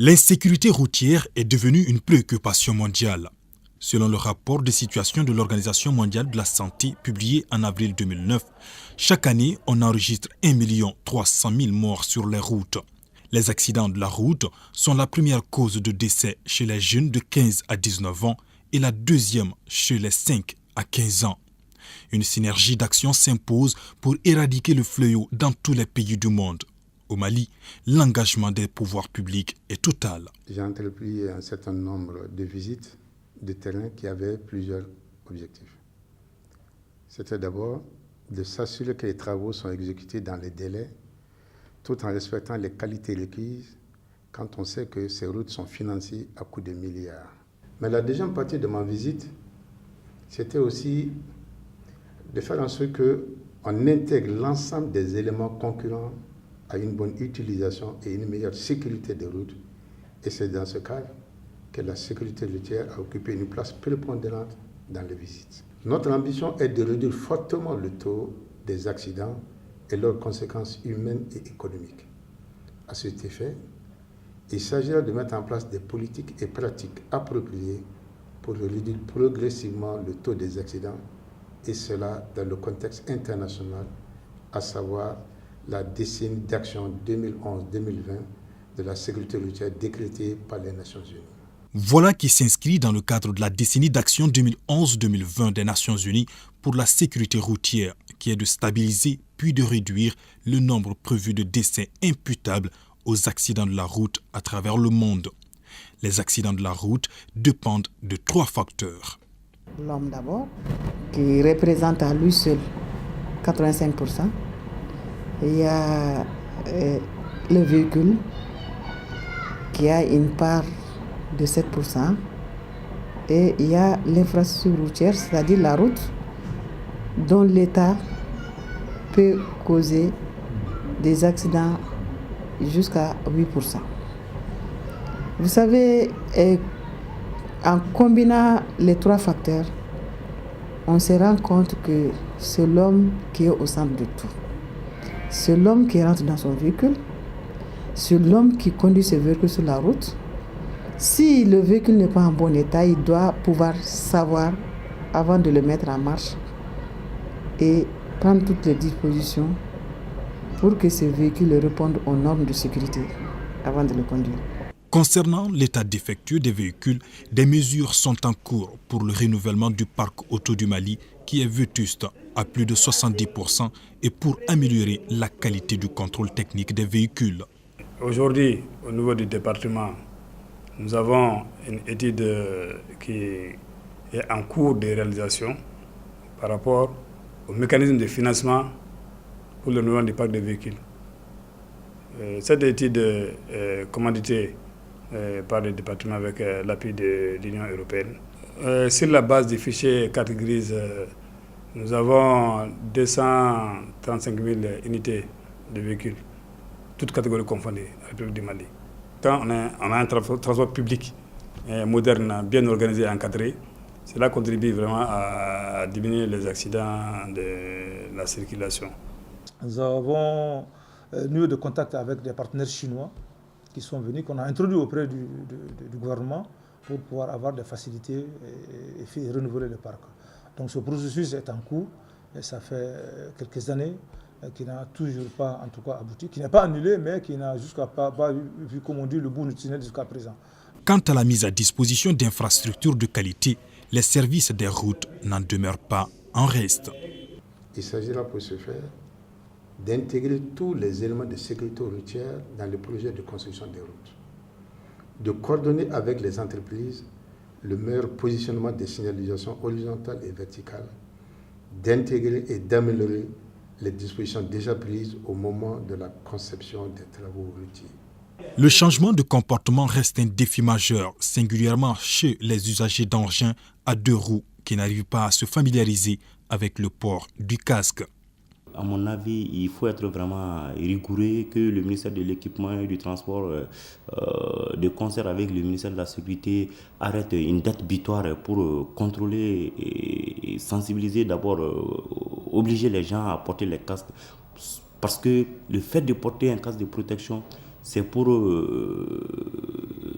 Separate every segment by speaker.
Speaker 1: L'insécurité routière est devenue une préoccupation mondiale. Selon le rapport de situation de l'Organisation mondiale de la santé publié en avril 2009, chaque année, on enregistre 1 300 000 morts sur les routes. Les accidents de la route sont la première cause de décès chez les jeunes de 15 à 19 ans et la deuxième chez les 5 à 15 ans. Une synergie d'action s'impose pour éradiquer le fléau dans tous les pays du monde. Au Mali, l'engagement des pouvoirs publics est total.
Speaker 2: J'ai entrepris un certain nombre de visites de terrain qui avaient plusieurs objectifs. C'était d'abord de s'assurer que les travaux sont exécutés dans les délais, tout en respectant les qualités requises quand on sait que ces routes sont financées à coût de milliards. Mais la deuxième partie de ma visite, c'était aussi de faire en sorte qu'on intègre l'ensemble des éléments concurrents à une bonne utilisation et une meilleure sécurité des routes. Et c'est dans ce cadre que la sécurité routière a occupé une place prépondérante dans les visites. Notre ambition est de réduire fortement le taux des accidents et leurs conséquences humaines et économiques. À cet effet, il s'agira de mettre en place des politiques et pratiques appropriées pour réduire progressivement le taux des accidents, et cela dans le contexte international, à savoir la décennie d'action 2011-2020 de la sécurité routière décrétée par les Nations Unies.
Speaker 1: Voilà qui s'inscrit dans le cadre de la décennie d'action 2011-2020 des Nations Unies pour la sécurité routière, qui est de stabiliser puis de réduire le nombre prévu de décès imputables aux accidents de la route à travers le monde. Les accidents de la route dépendent de 3 facteurs.
Speaker 3: L'homme d'abord, qui représente à lui seul 85%. Il y a le véhicule qui a une part de 7%. Et il y a l'infrastructure routière, c'est-à-dire la route, dont l'État peut causer des accidents jusqu'à 8%. Vous savez, en combinant les 3 facteurs, on se rend compte que c'est l'homme qui est au centre de tout. C'est l'homme qui rentre dans son véhicule, c'est l'homme qui conduit ce véhicule sur la route. Si le véhicule n'est pas en bon état, il doit pouvoir savoir, avant de le mettre en marche, et prendre toutes les dispositions pour que ce véhicule réponde aux normes de sécurité avant de le conduire.
Speaker 1: Concernant l'état défectueux des véhicules, des mesures sont en cours pour le renouvellement du parc auto du Mali qui est vétuste à plus de 70% et pour améliorer la qualité du contrôle technique des véhicules.
Speaker 4: Aujourd'hui, au niveau du département, nous avons une étude qui est en cours de réalisation par rapport au mécanisme de financement pour le renouvellement du parc de véhicules. Cette étude est commanditée par le département avec l'appui de l'Union européenne. Sur la base du fichier carte grise, nous avons 235 000 unités de véhicules, toutes catégories confondues, à la République du Mali. Quand on a un transport public moderne, bien organisé et encadré, cela contribue vraiment à diminuer les accidents de la circulation.
Speaker 5: Nous avons eu de contact avec des partenaires chinois qui sont venus, qu'on a introduits auprès du gouvernement pour pouvoir avoir des facilités et renouveler le parc. Donc ce processus est en cours et ça fait quelques années qui n'a toujours pas en tout cas abouti, qui n'est pas annulé mais qui n'a jusqu'à pas vu, comme on dit, le bout du tunnel jusqu'à présent.
Speaker 1: Quant à la mise à disposition d'infrastructures de qualité, les services des routes n'en demeurent pas en reste.
Speaker 2: Il s'agira pour ce faire d'intégrer tous les éléments de sécurité routière dans le projet de construction des routes, de coordonner avec les entreprises le meilleur positionnement des signalisations horizontales et verticales, d'intégrer et d'améliorer les dispositions déjà prises au moment de la conception des travaux routiers.
Speaker 1: Le changement de comportement reste un défi majeur, singulièrement chez les usagers d'engins à 2 roues qui n'arrivent pas à se familiariser avec le port du casque.
Speaker 6: À mon avis, il faut être vraiment rigoureux, que le ministère de l'Équipement et du Transport, de concert avec le ministère de la Sécurité, arrête une date butoir pour contrôler et sensibiliser d'abord, obliger les gens à porter les casques. Parce que le fait de porter un casque de protection, c'est pour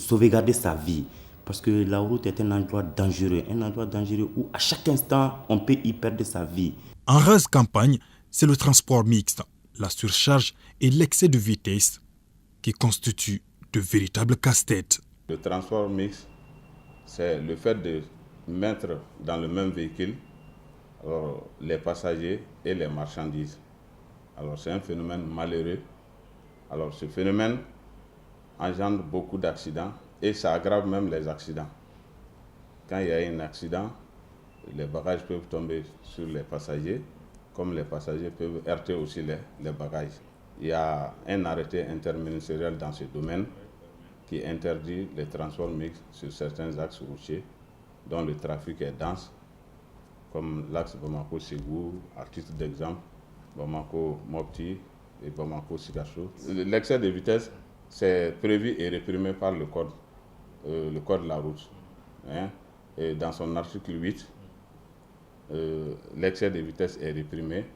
Speaker 6: sauvegarder sa vie. Parce que la route est un endroit dangereux où à chaque instant, on peut y perdre sa vie.
Speaker 1: En rase campagne, c'est le transport mixte, la surcharge et l'excès de vitesse qui constituent de véritables casse-têtes.
Speaker 7: Le transport mixte, c'est le fait de mettre dans le même véhicule les passagers et les marchandises. Alors c'est un phénomène malheureux. Alors ce phénomène engendre beaucoup d'accidents et ça aggrave même les accidents. Quand il y a un accident, les bagages peuvent tomber sur les passagers, comme les passagers peuvent heurter aussi les bagages. Il y a un arrêté interministériel dans ce domaine qui interdit les transports mixtes sur certains axes routiers dont le trafic est dense, comme l'axe Bamako-Ségou, à titre d'exemple, Bamako-Mopti et Bamako-Sigacho. L'excès de vitesse, c'est prévu et réprimé par le code de la route. Et dans son article 8, l'excès de vitesse est réprimé,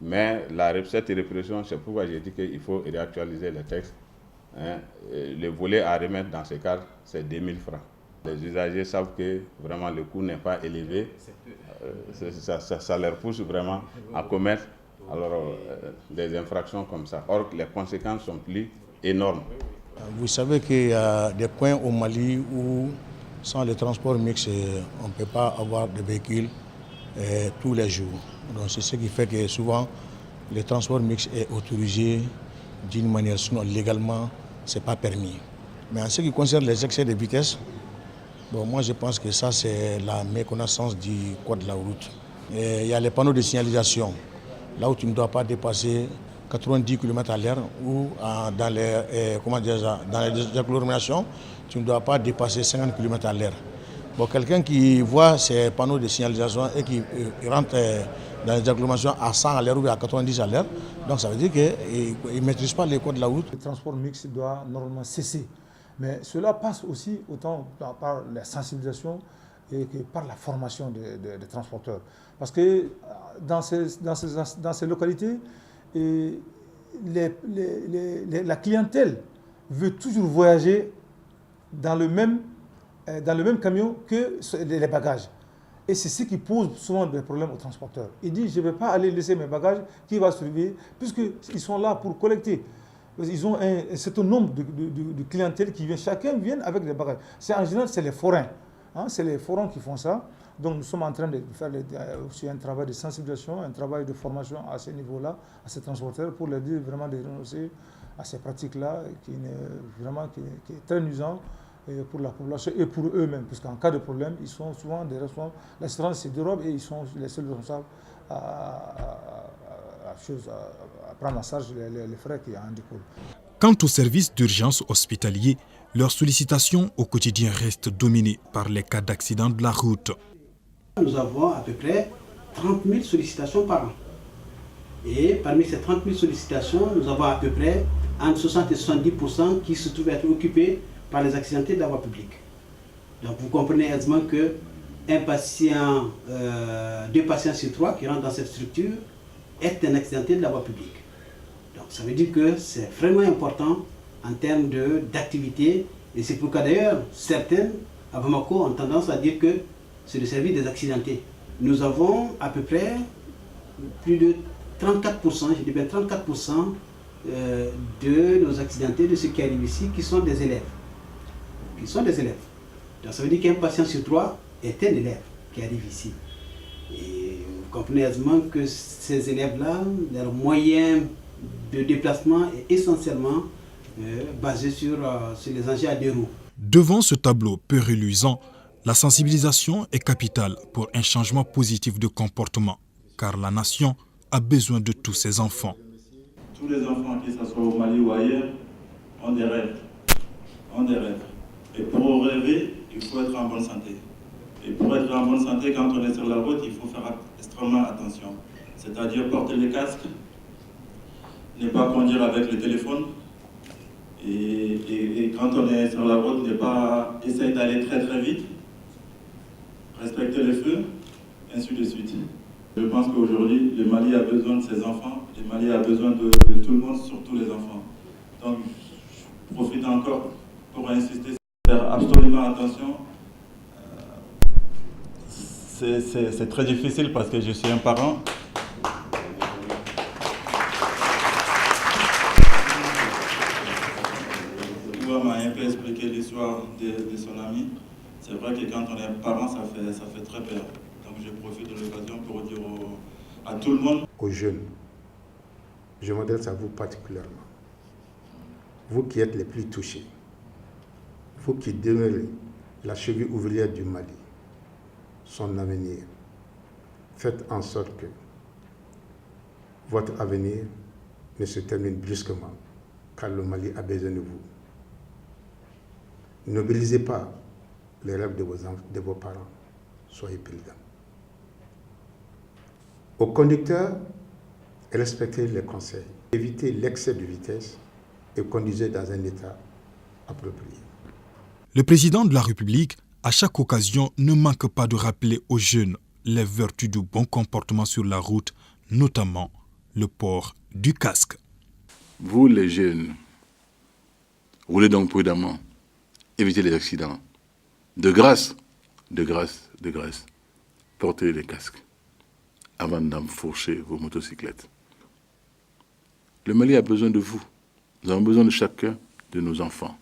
Speaker 7: mais cette répression, c'est pourquoi j'ai dit qu'il faut réactualiser les textes. Le volet à remettre dans ce cadre, c'est 2000 francs. Les usagers savent que vraiment le coût n'est pas élevé, ça leur pousse vraiment à commettre des infractions comme ça. Or, les conséquences sont plus énormes.
Speaker 8: Vous savez qu'il y a des points au Mali où, sans le transport mixte, on ne peut pas avoir de véhicules tous les jours. Donc c'est ce qui fait que souvent, le transport mixte est autorisé d'une manière, sinon légalement, ce n'est pas permis. Mais en ce qui concerne les excès de vitesse, moi je pense que ça c'est la méconnaissance du code de la route. Et il y a les panneaux de signalisation, là où tu ne dois pas dépasser 90 km à l'heure ou dans les agglomérations, tu ne dois pas dépasser 50 km à l'heure. Quelqu'un qui voit ces panneaux de signalisation et qui rentre dans les agglomérations à 100 à l'heure ou à 90 à l'heure, donc ça veut dire qu'il ne maîtrise pas les codes de la route.
Speaker 5: Le transport mixte doit normalement cesser. Mais cela passe aussi autant par la sensibilisation et que par la formation des transporteurs. Parce que dans ces localités, la clientèle veut toujours voyager dans le même camion que les bagages. Et c'est ce qui pose souvent des problèmes aux transporteurs. Il dit, je ne vais pas aller laisser mes bagages, qui va surveiller, puisqu'ils sont là pour collecter. Ils ont un certain nombre de clientèle qui vient, chacun vient avec des bagages. En général, c'est les forains. C'est les forains qui font ça. Donc nous sommes en train de faire aussi un travail de sensibilisation, un travail de formation à ce niveau-là, à ces transporteurs, pour leur dire vraiment de renoncer à ces pratiques-là, qui est très nuisant pour la population et pour eux-mêmes. Parce qu'en cas de problème, ils sont souvent des responsables. L'assurance, c'est d'Europe et ils sont les seuls responsables à prendre en charge les frais qui en découlent.
Speaker 1: Quant aux services d'urgence hospitaliers, leur sollicitation au quotidien reste dominée par les cas d'accident de la route.
Speaker 9: Nous avons à peu près 30 000 sollicitations par an. Et parmi ces 30 000 sollicitations, nous avons à peu près entre 60 et 70% qui se trouvent être occupés par les accidentés de la voie publique. Donc vous comprenez aisément que deux patients sur trois qui rentrent dans cette structure est un accidenté de la voie publique. Donc ça veut dire que c'est vraiment important en termes d'activité. Et c'est pourquoi d'ailleurs certaines à Bamako ont tendance à dire que c'est le service des accidentés. Nous avons à peu près plus de 34%, je dis bien 34% de nos accidentés, de ceux qui arrivent ici, qui sont des élèves. Donc ça veut dire qu'un patient sur trois est un élève qui arrive ici. Et vous comprenez aisément que ces élèves-là, leur moyen de déplacement est essentiellement basé sur les engins à deux roues.
Speaker 1: Devant ce tableau peu reluisant, la sensibilisation est capitale pour un changement positif de comportement, car la nation a besoin de tous ses enfants.
Speaker 10: Tous les enfants, que ce soit au Mali ou ailleurs, ont des rêves. Et pour rêver, il faut être en bonne santé. Et pour être en bonne santé, quand on est sur la route, il faut faire extrêmement attention. C'est-à-dire porter les casques, ne pas conduire avec le téléphone. Et quand on est sur la route, ne pas essayer d'aller très très vite. Respecter les feux, ainsi de suite. Je pense qu'aujourd'hui, le Mali a besoin de ses enfants, le Mali a besoin de tout le monde, surtout les enfants. Donc, je profite encore pour insister sur attention. C'est très difficile parce que je suis un parent. Moi, m'a un peu expliqué l'histoire de son ami. C'est vrai que quand on est parent, ça fait très peur. Donc je profite de l'occasion pour dire à tout le monde.
Speaker 2: Aux jeunes, je m'adresse à vous particulièrement. Vous qui êtes les plus touchés, vous qui demeurez la cheville ouvrière du Mali, son avenir, faites en sorte que votre avenir ne se termine brusquement, car le Mali a besoin de vous. N'obélisez pas les rêves de vos parents, soyez prudents. Aux conducteurs, respectez les conseils, évitez l'excès de vitesse et conduisez dans un état approprié.
Speaker 1: Le président de la République, à chaque occasion, ne manque pas de rappeler aux jeunes les vertus du bon comportement sur la route, notamment le port du casque.
Speaker 11: Vous les jeunes, roulez donc prudemment, évitez les accidents. De grâce, portez les casques avant d'enfourcher vos motocyclettes. Le Mali a besoin de vous. Nous avons besoin de chacun de nos enfants.